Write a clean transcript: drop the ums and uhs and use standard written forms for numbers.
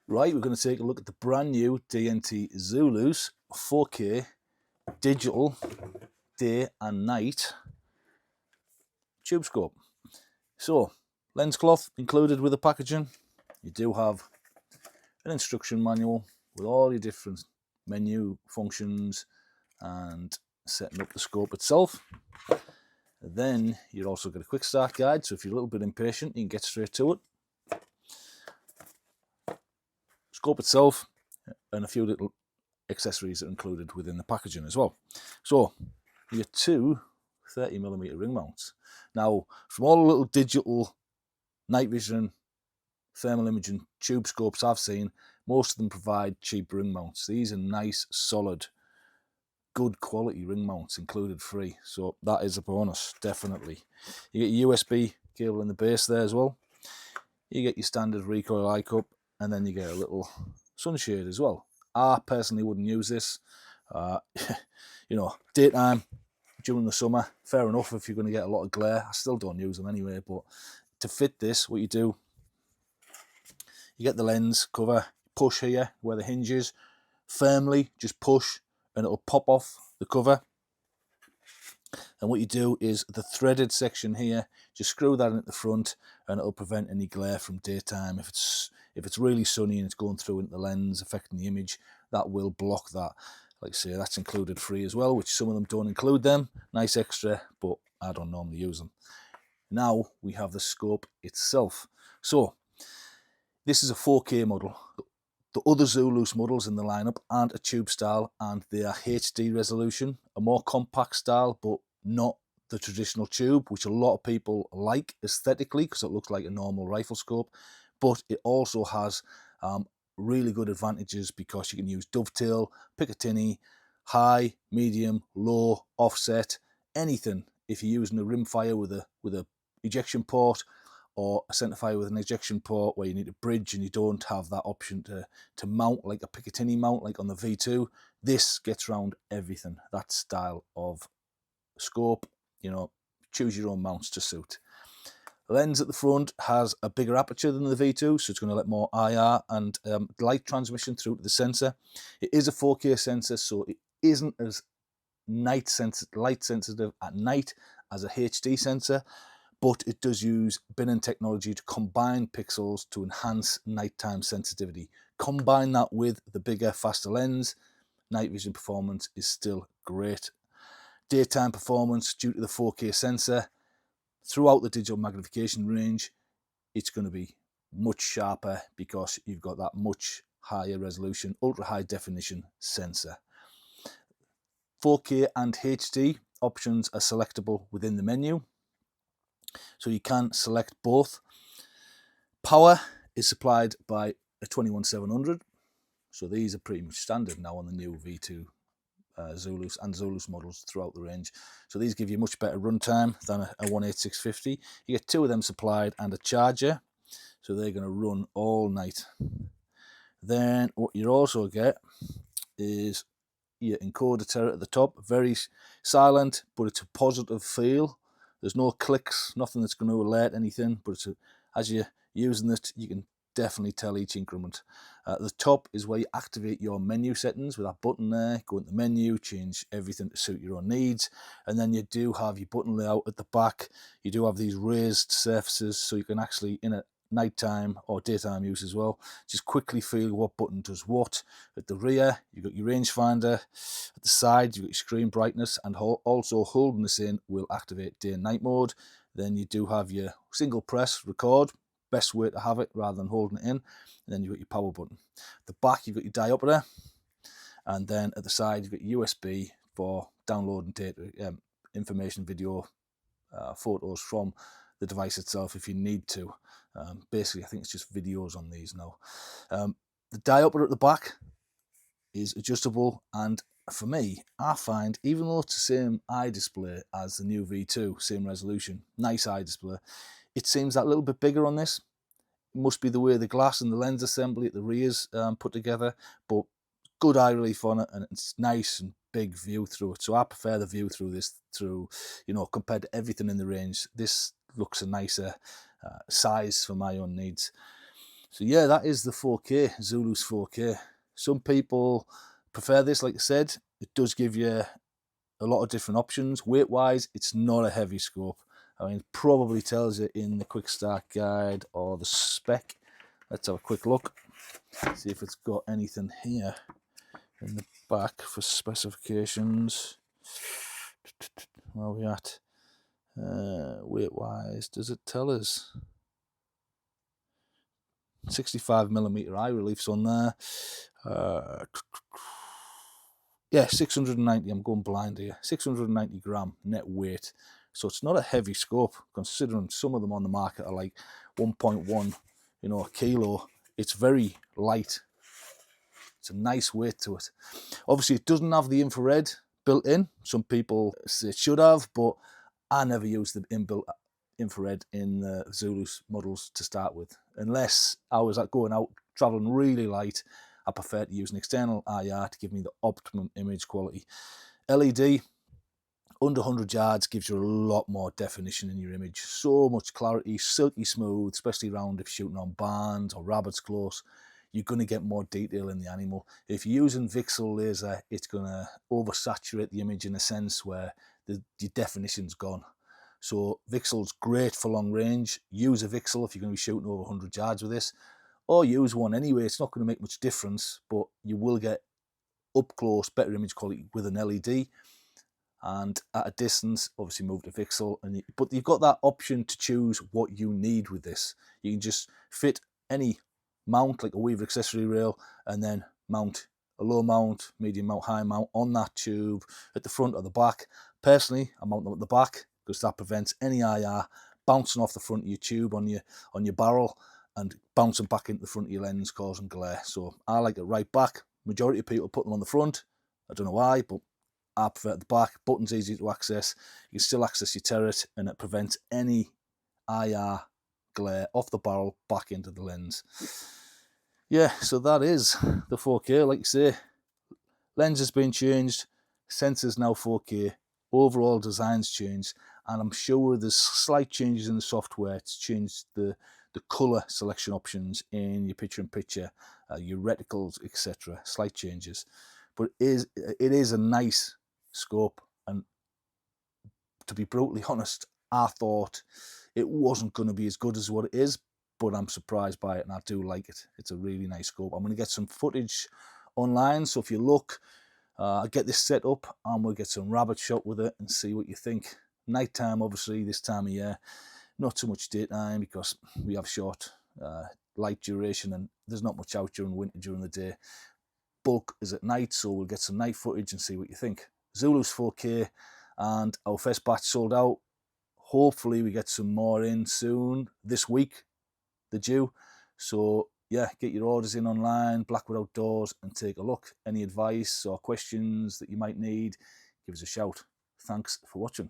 Right, we're going to take a look at the brand new DNT Zulus 4K digital day and night tube scope. So, lens cloth included with the packaging. You do have an instruction manual with all your different menu functions and setting up the scope itself. Then you're also got a quick start guide, so if you're a little bit impatient, you can get straight to it. Scope itself and a few little accessories are included within the packaging as well. So your two 30mm ring mounts. Now, from all the little digital night vision thermal imaging tube scopes I've seen, most of them provide cheap ring mounts. These are nice, solid, good quality ring mounts included free, so that is a bonus, definitely. You get your USB cable in the base there as well. You get your standard recoil eye cup, and then you get a little sunshade as well. I personally wouldn't use this. You know, daytime during the summer, fair enough if you're going to get a lot of glare. I still don't use them anyway, but to fit this, what you do, you get the lens cover, push here where the hinge is, firmly just push and it'll pop off the cover. And what you do is the threaded section here, just screw that in at the front and it'll prevent any glare from daytime. If it's really sunny and it's going through into the lens affecting the image, that will block that. Like I say, that's included free as well, which some of them don't include them. Nice extra, but I don't normally use them. Now we have the scope itself. So this is a 4K model. The other Zulus models in the lineup aren't a tube style and they are HD resolution, a more compact style, but not the traditional tube, which a lot of people like aesthetically because it looks like a normal rifle scope. But it also has really good advantages because you can use dovetail, Picatinny, high, medium, low, offset, anything. If you're using a rimfire with a ejection port, or a centerfire with an ejection port where you need a bridge and you don't have that option to mount like a Picatinny mount like on the V2, this gets around everything. That style of scope, you know, choose your own mounts to suit. The lens at the front has a bigger aperture than the V2, so it's going to let more IR and light transmission through to the sensor. It is a 4K sensor, so it isn't as light sensitive at night as a HD sensor, but it does use bin technology to combine pixels to enhance nighttime sensitivity. Combine that with the bigger, faster lens, night vision performance is still great. Daytime performance, due to the 4K sensor, throughout the digital magnification range, it's going to be much sharper because you've got that much higher resolution, ultra high definition sensor. 4K and HD options are selectable within the menu, so you can select both. Power is supplied by a 21700, so these are pretty much standard now on the new V2 Zulus and Zulus models throughout the range. So these give you much better runtime than a 18650. You get two of them supplied and a charger, so they're going to run all night. Then what you also get is your encoder turret at the top, very silent, but it's a positive feel. There's no clicks, nothing that's going to alert anything, but as you're using it, you can definitely tell each increment. The top is where you activate your menu settings with that button there. Go into the menu, change everything to suit your own needs, and then you do have your button layout at the back. You do have these raised surfaces, so you can actually, in a nighttime or daytime use as well, just quickly feel what button does what. At the rear, you've got your rangefinder. At the side, you've got your screen brightness, and also holding this in will activate day and night mode. Then you do have your single press record, best way to have it rather than holding it in. And then you've got your power button. At the back, you've got your diopter, and then at the side, you've got USB for downloading data, information, video, photos from the device itself if you need to. Basically, I think it's just videos on these now. The diopter at the back is adjustable, and for me, I find, even though it's the same eye display as the new V2, same resolution, nice eye display, it seems that little bit bigger on this. It must be the way the glass and the lens assembly at the rear's put together, but good eye relief on it, and it's nice and big view through it. So I prefer the view through this, compared to everything in the range. This looks a nicer size for my own needs. So yeah, that is the 4K, Zulus 4K. Some people prefer this, like I said. It does give you a lot of different options. Weight-wise, it's not a heavy scope. I mean, it probably tells you in the quick start guide or the spec. Let's have a quick look, see if it's got anything here in the back for specifications. Where are we at? Weight-wise, does it tell us? 65mm eye reliefs on there. Yeah, 690, I'm going blind here. 690 gram net weight. So it's not a heavy scope, considering some of them on the market are like 1.1, a kilo. It's very light. It's a nice weight to it. Obviously, it doesn't have the infrared built in. Some people say it should have, but I never use the inbuilt infrared in the Zulus models to start with. Unless I was going out traveling really light, I prefer to use an external IR to give me the optimum image quality. LED, under 100 yards, gives you a lot more definition in your image. So much clarity, silky smooth, especially around if you're shooting on barns or rabbits close. You're going to get more detail in the animal. If you're using VCSEL laser, it's going to oversaturate the image in a sense where your definition's gone. So VCSEL's great for long range. Use a VCSEL if you're going to be shooting over 100 yards with this, or use one anyway. It's not going to make much difference, but you will get up close better image quality with an LED. And at a distance, obviously move to VCSEL. But you've got that option to choose what you need with this. You can just fit any mount, like a Weaver accessory rail, and then mount a low mount, medium mount, high mount on that tube at the front or the back. Personally, I mount them at the back because that prevents any IR bouncing off the front of your tube on your barrel and bouncing back into the front of your lens, causing glare. So I like it right back. Majority of people put them on the front. I don't know why, but I prefer at the back. Button's easy to access. You can still access your turret, and it prevents any IR glare off the barrel back into the lens. Yeah, so that is the 4K. Like you say, lens has been changed, sensors now 4K, overall design's changed, and I'm sure there's slight changes in the software. It's changed the color selection options in your picture-in-picture, your reticles, etc. Slight changes, but it is a nice scope. And to be brutally honest, I thought it wasn't going to be as good as what it is, but I'm surprised by it, and I do like it. It's a really nice scope. I'm going to get some footage online, so if you look, get this set up and we'll get some rabbit shot with it and see what you think. Nighttime, obviously, this time of year, not so much daytime because we have short light duration and there's not much out during winter during the day. Bulk is at night, so we'll get some night footage and see what you think. Zulus 4K, and our first batch sold out. Hopefully we get some more in soon, this week, they're due. So yeah, get your orders in online, Blackwood Outdoors, and take a look. Any advice or questions that you might need, give us a shout. Thanks for watching.